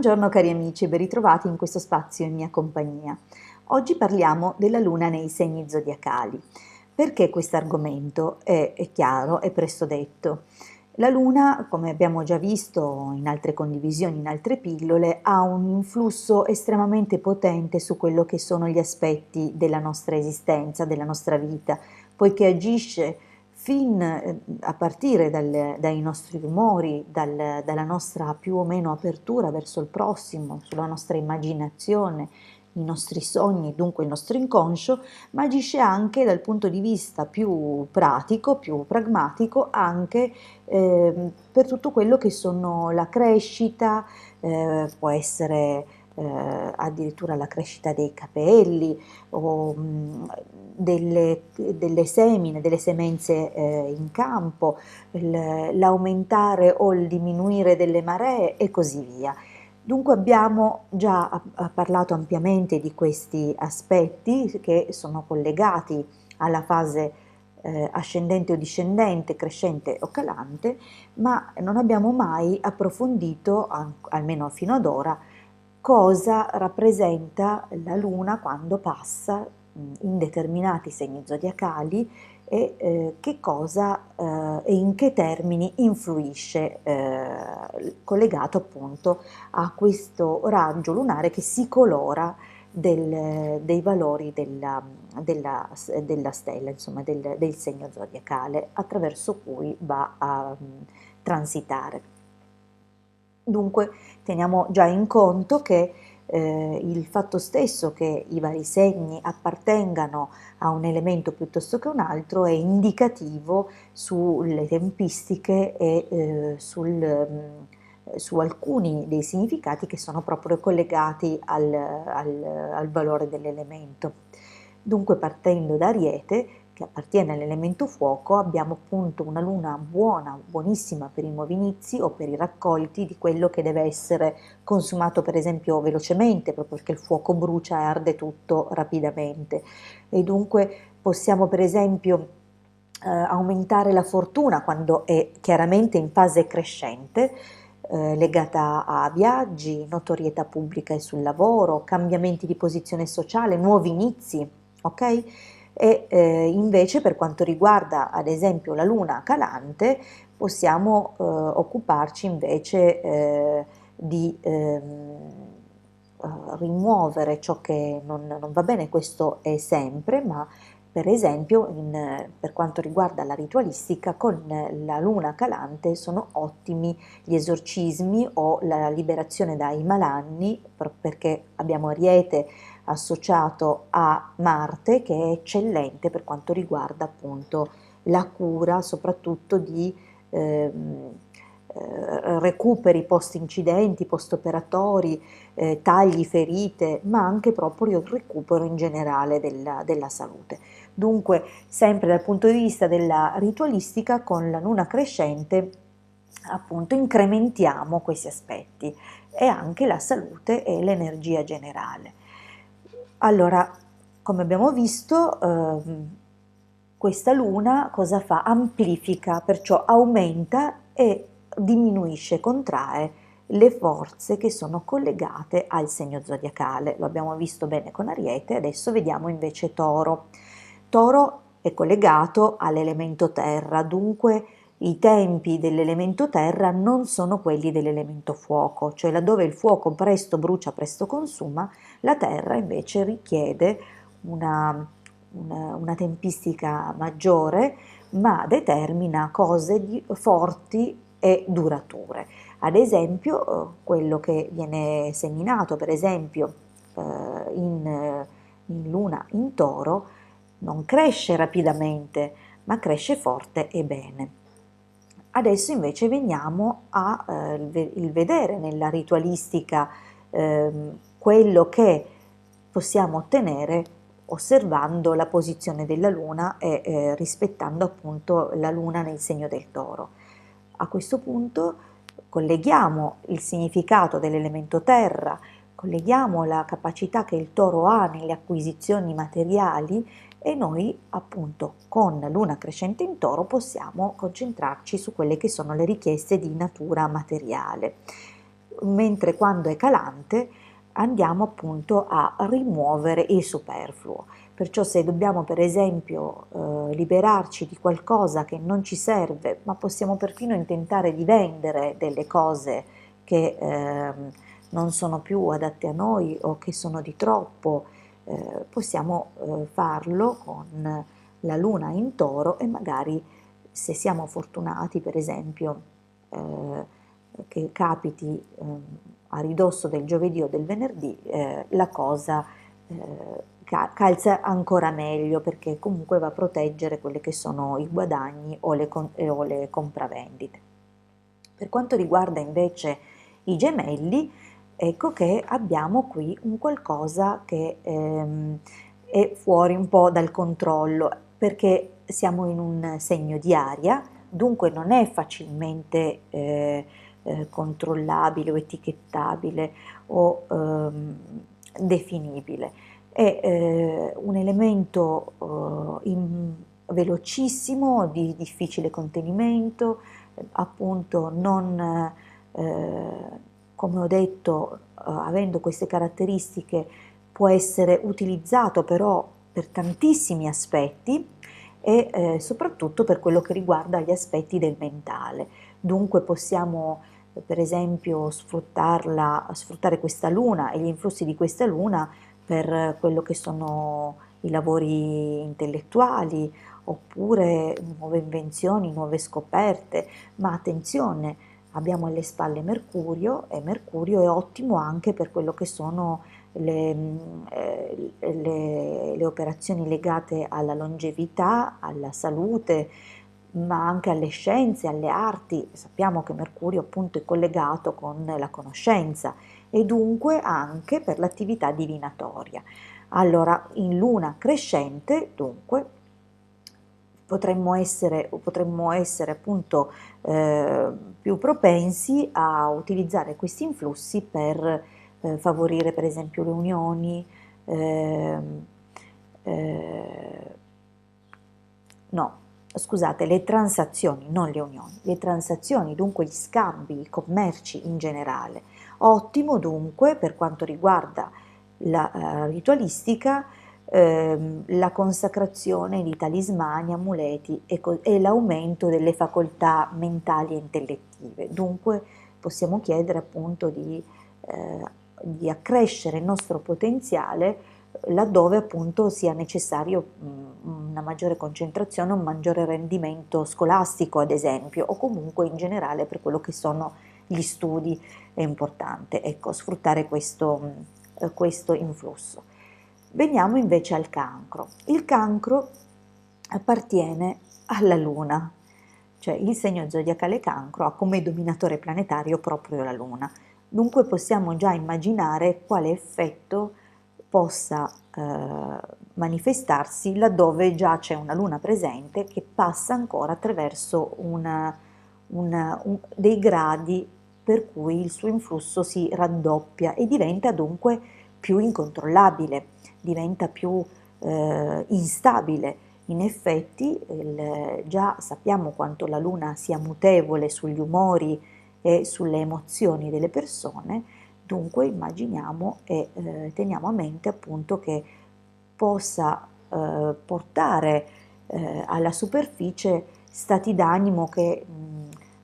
Buongiorno cari amici, ben ritrovati in questo spazio in mia compagnia. Oggi parliamo della Luna nei segni zodiacali. Perché questo argomento? È chiaro, è presto detto. La Luna, come abbiamo già visto in altre condivisioni, in altre pillole, ha un influsso estremamente potente su quello che sono gli aspetti della nostra esistenza, della nostra vita, poiché agisce fin a partire dai nostri umori, dalla nostra più o meno apertura verso il prossimo, sulla nostra immaginazione, i nostri sogni, dunque il nostro inconscio, ma agisce anche dal punto di vista più pratico, più pragmatico, anche per tutto quello che sono la crescita, può essere addirittura la crescita dei capelli o delle semine, delle semenze in campo, l'aumentare o il diminuire delle maree e così via. Dunque abbiamo già parlato ampiamente di questi aspetti che sono collegati alla fase ascendente o discendente, crescente o calante, ma non abbiamo mai approfondito, almeno fino ad ora, cosa rappresenta la Luna quando passa in determinati segni zodiacali e che cosa e in che termini influisce collegato appunto a questo raggio lunare che si colora dei valori della stella, insomma del segno zodiacale attraverso cui va a transitare. Dunque teniamo già in conto che il fatto stesso che i vari segni appartengano a un elemento piuttosto che un altro è indicativo sulle tempistiche e su alcuni dei significati che sono proprio collegati al valore dell'elemento. Dunque partendo da Ariete, che appartiene all'elemento fuoco, abbiamo appunto una luna buona, buonissima per i nuovi inizi o per i raccolti di quello che deve essere consumato per esempio velocemente, proprio perché il fuoco brucia e arde tutto rapidamente. E dunque possiamo per esempio aumentare la fortuna quando è chiaramente in fase crescente, legata a viaggi, notorietà pubblica e sul lavoro, cambiamenti di posizione sociale, nuovi inizi, ok? E invece per quanto riguarda ad esempio la luna calante possiamo occuparci invece di rimuovere ciò che non va bene, questo è sempre, ma per esempio per quanto riguarda la ritualistica con la luna calante sono ottimi gli esorcismi o la liberazione dai malanni perché abbiamo Ariete associato a Marte che è eccellente per quanto riguarda appunto la cura soprattutto di recuperi post incidenti, post operatori, tagli, ferite, ma anche proprio il recupero in generale della salute. Dunque, sempre dal punto di vista della ritualistica, con la luna crescente, appunto, incrementiamo questi aspetti e anche la salute e l'energia generale. Allora, come abbiamo visto, questa luna cosa fa? Amplifica, perciò aumenta e diminuisce, contrae le forze che sono collegate al segno zodiacale. Lo abbiamo visto bene con Ariete, adesso vediamo invece Toro. Toro è collegato all'elemento terra, dunque i tempi dell'elemento terra non sono quelli dell'elemento fuoco, cioè laddove il fuoco presto brucia, presto consuma, la terra invece richiede una tempistica maggiore, ma determina cose forti e durature. Ad esempio, quello che viene seminato, per esempio, in luna in toro, non cresce rapidamente, ma cresce forte e bene. Adesso invece veniamo a il vedere nella ritualistica quello che possiamo ottenere osservando la posizione della luna e rispettando appunto la luna nel segno del toro. A questo punto colleghiamo il significato dell'elemento terra, colleghiamo la capacità che il toro ha nelle acquisizioni materiali e noi appunto con luna crescente in toro possiamo concentrarci su quelle che sono le richieste di natura materiale. mentre quando è calante andiamo appunto a rimuovere il superfluo. Perciò se dobbiamo per esempio liberarci di qualcosa che non ci serve, ma possiamo perfino intentare di vendere delle cose che non sono più adatte a noi o che sono di troppo, possiamo farlo con la luna in toro e magari se siamo fortunati per esempio che capiti a ridosso del giovedì o del venerdì, la cosa calza ancora meglio perché comunque va a proteggere quelli che sono i guadagni o le compravendite. Per quanto riguarda invece i gemelli, ecco che abbiamo qui un qualcosa che è fuori un po' dal controllo perché siamo in un segno di aria, dunque non è facilmente controllabile o etichettabile o definibile. È un elemento velocissimo, di difficile contenimento, appunto non, come ho detto, avendo queste caratteristiche può essere utilizzato però per tantissimi aspetti e soprattutto per quello che riguarda gli aspetti del mentale. Dunque possiamo per esempio sfruttare questa luna e gli influssi di questa luna per quello che sono i lavori intellettuali oppure nuove invenzioni, nuove scoperte, ma attenzione, abbiamo alle spalle Mercurio e Mercurio è ottimo anche per quello che sono le operazioni legate alla longevità, alla salute, ma anche alle scienze, alle arti. Sappiamo che Mercurio appunto è collegato con la conoscenza e dunque anche per l'attività divinatoria. Allora, in luna crescente, dunque, potremmo essere appunto più propensi a utilizzare questi influssi per favorire per esempio le unioni, ehm, eh, no, scusate, le transazioni, non le unioni, le transazioni, dunque gli scambi, i commerci in generale. Ottimo dunque per quanto riguarda la ritualistica, la consacrazione di talismani, amuleti e l'aumento delle facoltà mentali e intellettive. Dunque possiamo chiedere appunto di accrescere il nostro potenziale laddove appunto sia necessario una maggiore concentrazione, un maggiore rendimento scolastico ad esempio o comunque in generale per quello che sono gli studi è importante, ecco, sfruttare questo influsso. Veniamo invece al cancro. Il cancro appartiene alla Luna, cioè il segno zodiacale cancro ha come dominatore planetario proprio la Luna. Dunque possiamo già immaginare quale effetto possa manifestarsi laddove già c'è una Luna presente che passa ancora attraverso dei gradi per cui il suo influsso si raddoppia e diventa dunque più incontrollabile, diventa più instabile. In effetti già sappiamo quanto la Luna sia mutevole sugli umori e sulle emozioni delle persone, dunque immaginiamo e teniamo a mente appunto che possa portare alla superficie stati d'animo che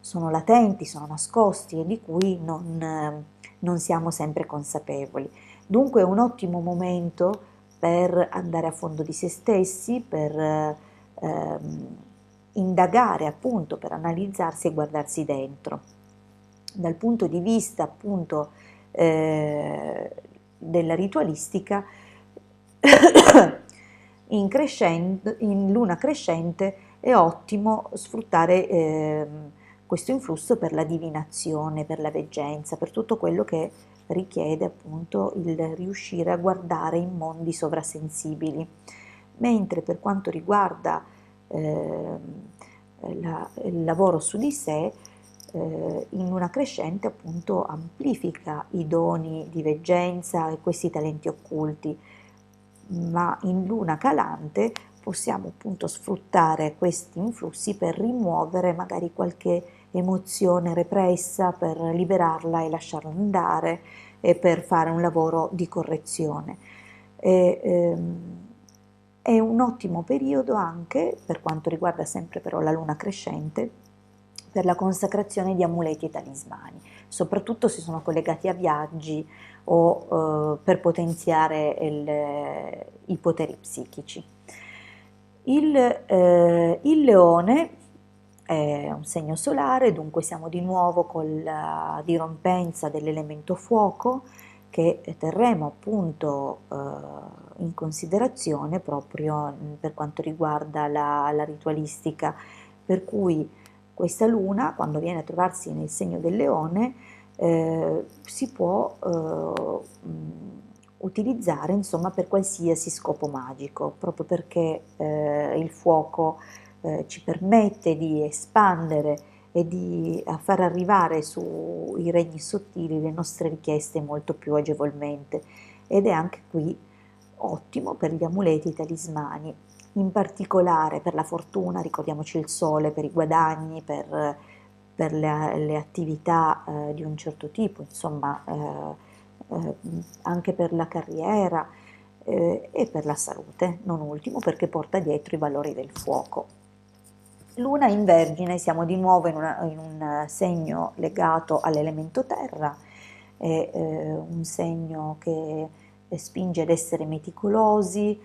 sono latenti, sono nascosti e di cui non siamo sempre consapevoli. Dunque è un ottimo momento per andare a fondo di se stessi, per indagare appunto, per analizzarsi e guardarsi dentro. Dal punto di vista appunto della ritualistica, in luna crescente è ottimo sfruttare questo influsso per la divinazione, per la veggenza, per tutto quello che richiede appunto il riuscire a guardare in mondi sovrasensibili. Mentre per quanto riguarda il lavoro su di sé, in luna crescente appunto amplifica i doni di veggenza e questi talenti occulti, ma in luna calante possiamo appunto sfruttare questi influssi per rimuovere magari qualche emozione repressa, per liberarla e lasciarla andare e per fare un lavoro di correzione. È un ottimo periodo anche, per quanto riguarda sempre però la luna crescente, per la consacrazione di amuleti e talismani, soprattutto se sono collegati a viaggi o per potenziare i poteri psichici. Il leone è un segno solare, dunque siamo di nuovo con la dirompenza dell'elemento fuoco, che terremo appunto in considerazione proprio per quanto riguarda la ritualistica, per cui questa luna, quando viene a trovarsi nel segno del leone, si può utilizzare insomma per qualsiasi scopo magico, proprio perché il fuoco ci permette di espandere e di far arrivare sui regni sottili le nostre richieste molto più agevolmente, ed è anche qui ottimo per gli amuleti e i talismani, in particolare per la fortuna, ricordiamoci il sole, per i guadagni, per le attività di un certo tipo, insomma anche per la carriera e per la salute, non ultimo perché porta dietro i valori del fuoco. Luna in Vergine, siamo di nuovo in un segno legato all'elemento terra, è un segno che spinge ad essere meticolosi,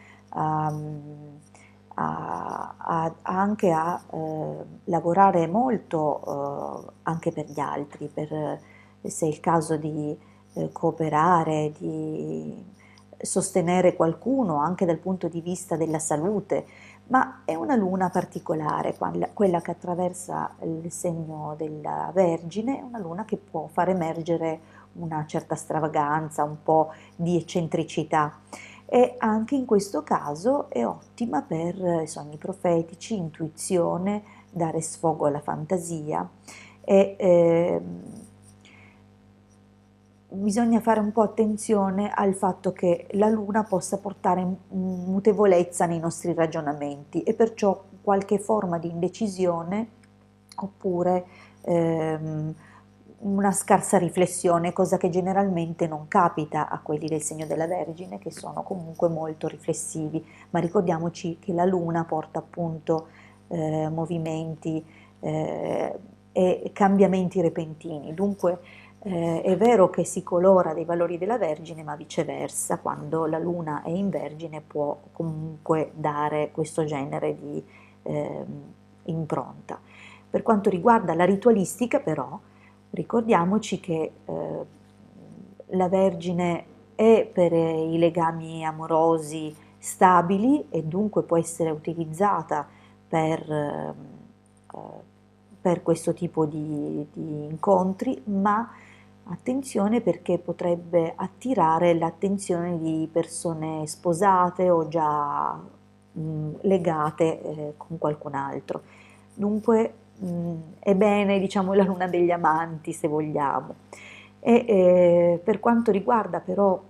anche a lavorare molto anche per gli altri, se è il caso di cooperare, di sostenere qualcuno anche dal punto di vista della salute, ma è una luna particolare, quella che attraversa il segno della Vergine, è una luna che può far emergere una certa stravaganza, un po' di eccentricità, e anche in questo caso è ottima per sogni profetici, intuizione, dare sfogo alla fantasia e bisogna fare un po' attenzione al fatto che la luna possa portare mutevolezza nei nostri ragionamenti e perciò qualche forma di indecisione oppure una scarsa riflessione, cosa che generalmente non capita a quelli del segno della Vergine, che sono comunque molto riflessivi, ma ricordiamoci che la luna porta appunto movimenti e cambiamenti repentini, dunque è vero che si colora dei valori della Vergine, ma viceversa, quando la Luna è in Vergine può comunque dare questo genere di impronta. Per quanto riguarda la ritualistica, però, ricordiamoci che la Vergine è per i legami amorosi stabili e dunque può essere utilizzata per questo tipo di incontri, ma attenzione perché potrebbe attirare l'attenzione di persone sposate o già legate con qualcun altro. Dunque è bene, diciamo, la luna degli amanti, se vogliamo. Per quanto riguarda però,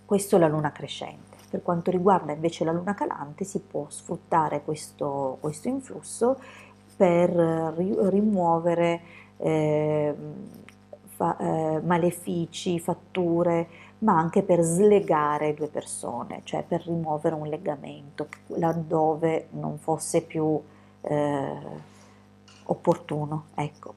questo è la luna crescente, per quanto riguarda invece la luna calante si può sfruttare questo influsso per rimuovere malefici, fatture, ma anche per slegare due persone, cioè per rimuovere un legamento laddove non fosse più opportuno. Ecco.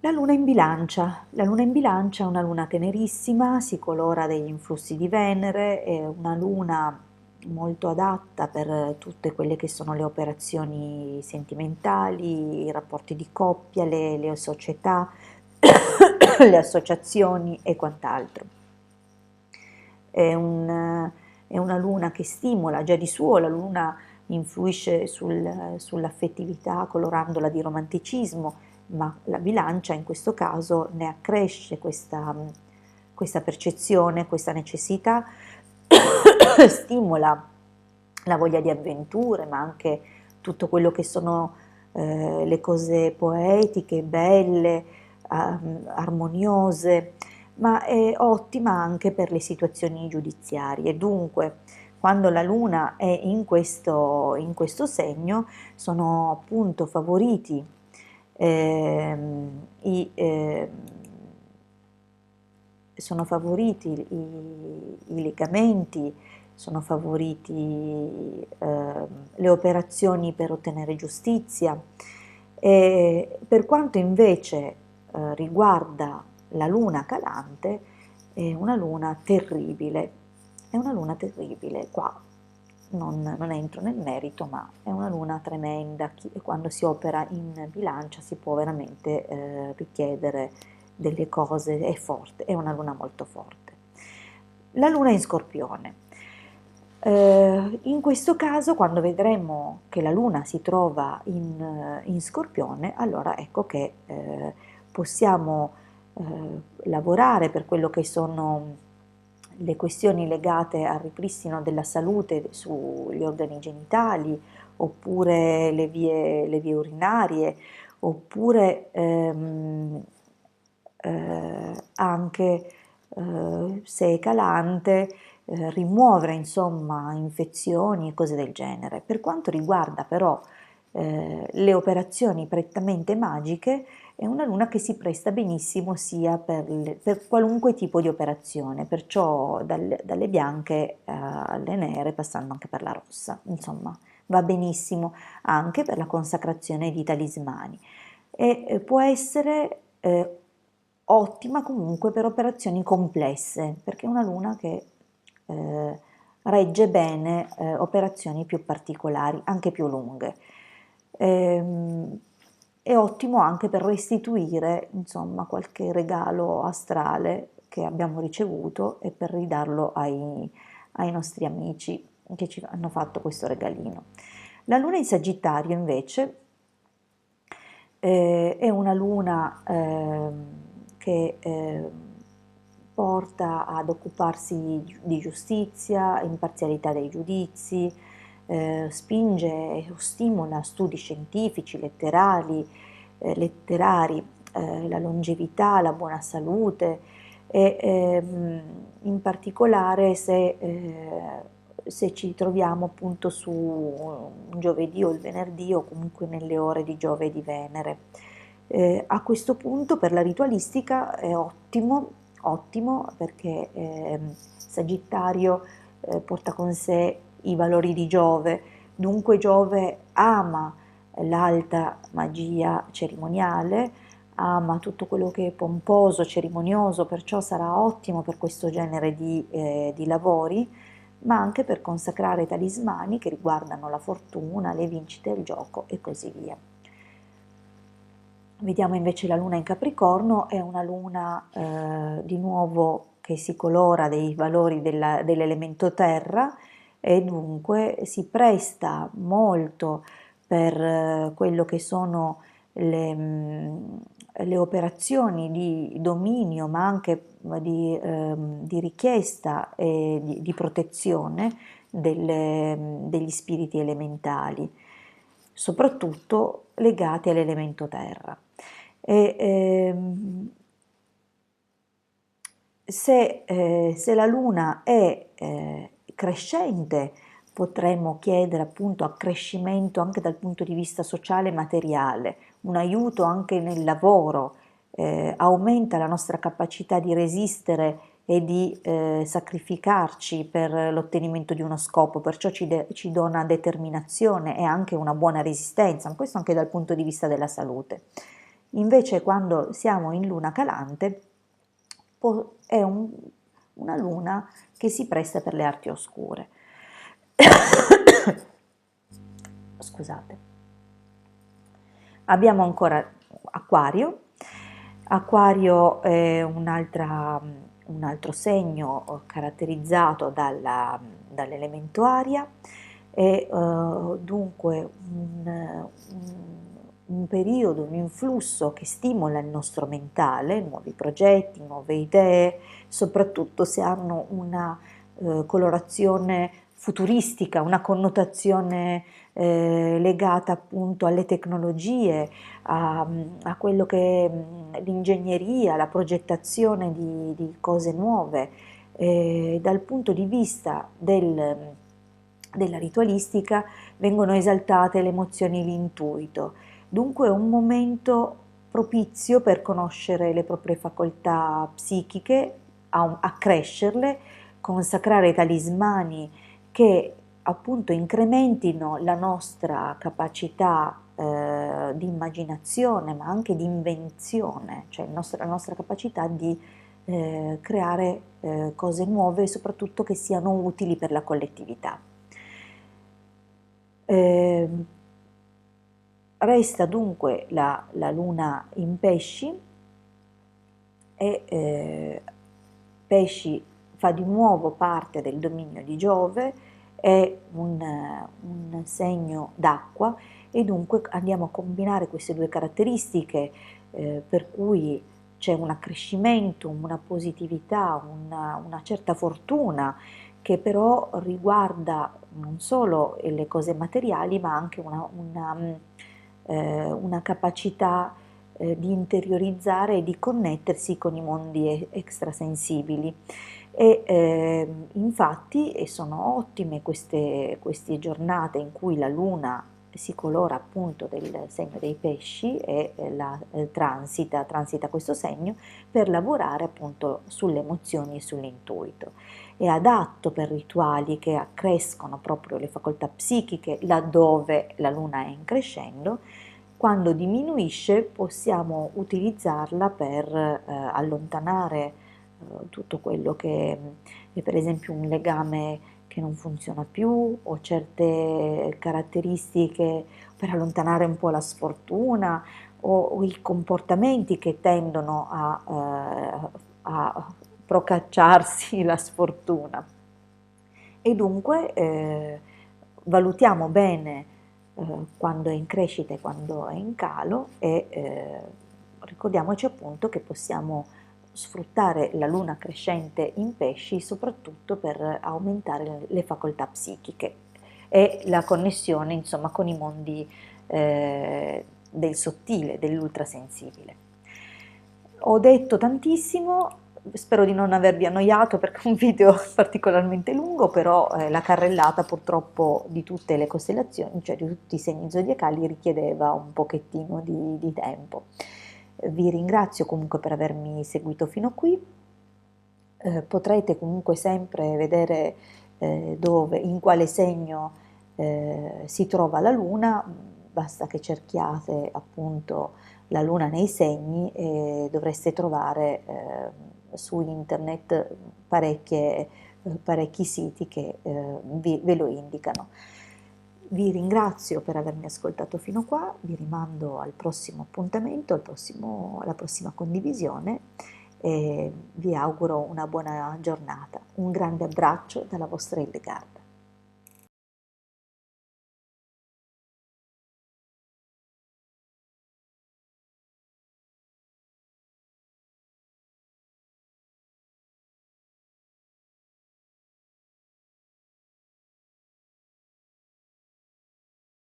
La luna in bilancia. La luna in bilancia è una luna tenerissima, si colora degli influssi di Venere, è una luna molto adatta per tutte quelle che sono le operazioni sentimentali, i rapporti di coppia, le società, le associazioni e quant'altro. È una luna che stimola, già di suo la luna influisce sull'affettività colorandola di romanticismo, ma la bilancia in questo caso ne accresce questa percezione, questa necessità, stimola la voglia di avventure, ma anche tutto quello che sono le cose poetiche, belle, armoniose, ma è ottima anche per le situazioni giudiziarie. Dunque, quando la luna è in questo segno, sono appunto favoriti sono favoriti i legamenti, sono favoriti le operazioni per ottenere giustizia. Per quanto invece riguarda la luna calante, è una luna terribile, è una luna terribile. Qua non entro nel merito, ma è una luna tremenda. Quando si opera in bilancia si può veramente richiedere delle cose, è forte, è una luna molto forte. La luna in Scorpione. In questo caso, quando vedremo che la luna si trova in Scorpione, allora ecco che possiamo lavorare per quello che sono le questioni legate al ripristino della salute sugli organi genitali, oppure le vie urinarie, oppure anche se è calante, rimuovere insomma infezioni e cose del genere. Per quanto riguarda però le operazioni prettamente magiche, è una luna che si presta benissimo sia per qualunque tipo di operazione, perciò dalle bianche alle nere, passando anche per la rossa, insomma va benissimo anche per la consacrazione di talismani e può essere ottima comunque per operazioni complesse, perché è una luna che regge bene operazioni più particolari, anche più lunghe. È ottimo anche per restituire, insomma, qualche regalo astrale che abbiamo ricevuto e per ridarlo ai nostri amici che ci hanno fatto questo regalino. La luna in Sagittario invece è una luna che porta ad occuparsi di giustizia, imparzialità dei giudizi, spinge o stimola studi scientifici, letterari, la longevità, la buona salute e in particolare se ci troviamo appunto su un giovedì o il venerdì o comunque nelle ore di Giove e di Venere. A questo punto per la ritualistica è ottimo perché Sagittario porta con sé i valori di Giove, dunque Giove ama l'alta magia cerimoniale, ama tutto quello che è pomposo, cerimonioso, perciò sarà ottimo per questo genere di lavori, ma anche per consacrare talismani che riguardano la fortuna, le vincite, il gioco e così via. Vediamo invece la luna in Capricorno, è una luna di nuovo che si colora dei valori dell'elemento terra e dunque si presta molto per quello che sono le operazioni di dominio ma anche di richiesta e di protezione degli spiriti elementali, soprattutto legati all'elemento terra. Se la luna è crescente, potremmo chiedere appunto accrescimento anche dal punto di vista sociale e materiale, un aiuto anche nel lavoro, aumenta la nostra capacità di resistere e di sacrificarci per l'ottenimento di uno scopo, perciò ci dona determinazione e anche una buona resistenza, questo anche dal punto di vista della salute. Invece quando siamo in luna calante è una luna che si presta per le arti oscure. Scusate. Abbiamo ancora Acquario. Acquario è un altro segno caratterizzato dall'elemento aria e dunque un periodo, un influsso che stimola il nostro mentale, nuovi progetti, nuove idee, soprattutto se hanno una colorazione futuristica, una connotazione legata appunto alle tecnologie, a quello che è l'ingegneria, la progettazione di cose nuove. Dal punto di vista della ritualistica vengono esaltate le emozioni e l'intuito. Dunque è un momento propizio per conoscere le proprie facoltà psichiche, accrescerle, consacrare talismani che appunto incrementino la nostra capacità di immaginazione, ma anche di invenzione, cioè la nostra capacità di creare cose nuove e soprattutto che siano utili per la collettività. Eh, Resta dunque la luna in pesci e pesci fa di nuovo parte del dominio di Giove, è un segno d'acqua e dunque andiamo a combinare queste due caratteristiche per cui c'è un accrescimento, una positività, una certa fortuna che però riguarda non solo le cose materiali ma anche una capacità di interiorizzare e di connettersi con i mondi extrasensibili. E infatti sono ottime queste giornate in cui la luna si colora appunto del segno dei pesci e transita questo segno per lavorare appunto sulle emozioni e sull'intuito. È adatto per rituali che accrescono proprio le facoltà psichiche laddove la luna è in crescendo. Quando diminuisce possiamo utilizzarla per allontanare tutto quello che è per esempio un legame che non funziona più o certe caratteristiche per allontanare un po' la sfortuna o i comportamenti che tendono a procacciarsi la sfortuna. E dunque valutiamo bene quando è in crescita e quando è in calo e ricordiamoci appunto che possiamo sfruttare la luna crescente in pesci soprattutto per aumentare le facoltà psichiche e la connessione insomma con i mondi del sottile, dell'ultrasensibile. Ho detto tantissimo, spero di non avervi annoiato perché è un video particolarmente lungo, però la carrellata purtroppo di tutte le costellazioni, cioè di tutti i segni zodiacali, richiedeva un pochettino di tempo. Vi ringrazio comunque per avermi seguito fino qui. Potrete comunque sempre vedere in quale segno si trova la luna, basta che cerchiate appunto la luna nei segni e dovreste trovare su internet parecchi siti che ve lo indicano. Vi ringrazio per avermi ascoltato fino qua, vi rimando al prossimo appuntamento, alla prossima condivisione e vi auguro una buona giornata. Un grande abbraccio dalla vostra Hildegarda.